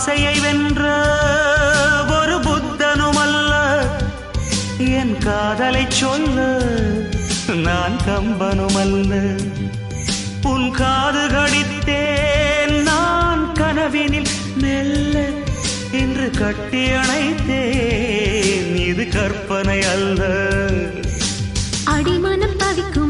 ஆசையை வென்ற ஒரு புத்தனுமல்ல, என் காதலை சொல்ல நான் கம்பனுமல்ல. உன் காது கடித்தேன் நான் கனவினில் மெல்ல, இன்று கட்டி அணைத்தேன் இது கற்பனை அல்ல. அடிமனம் தவிக்கும்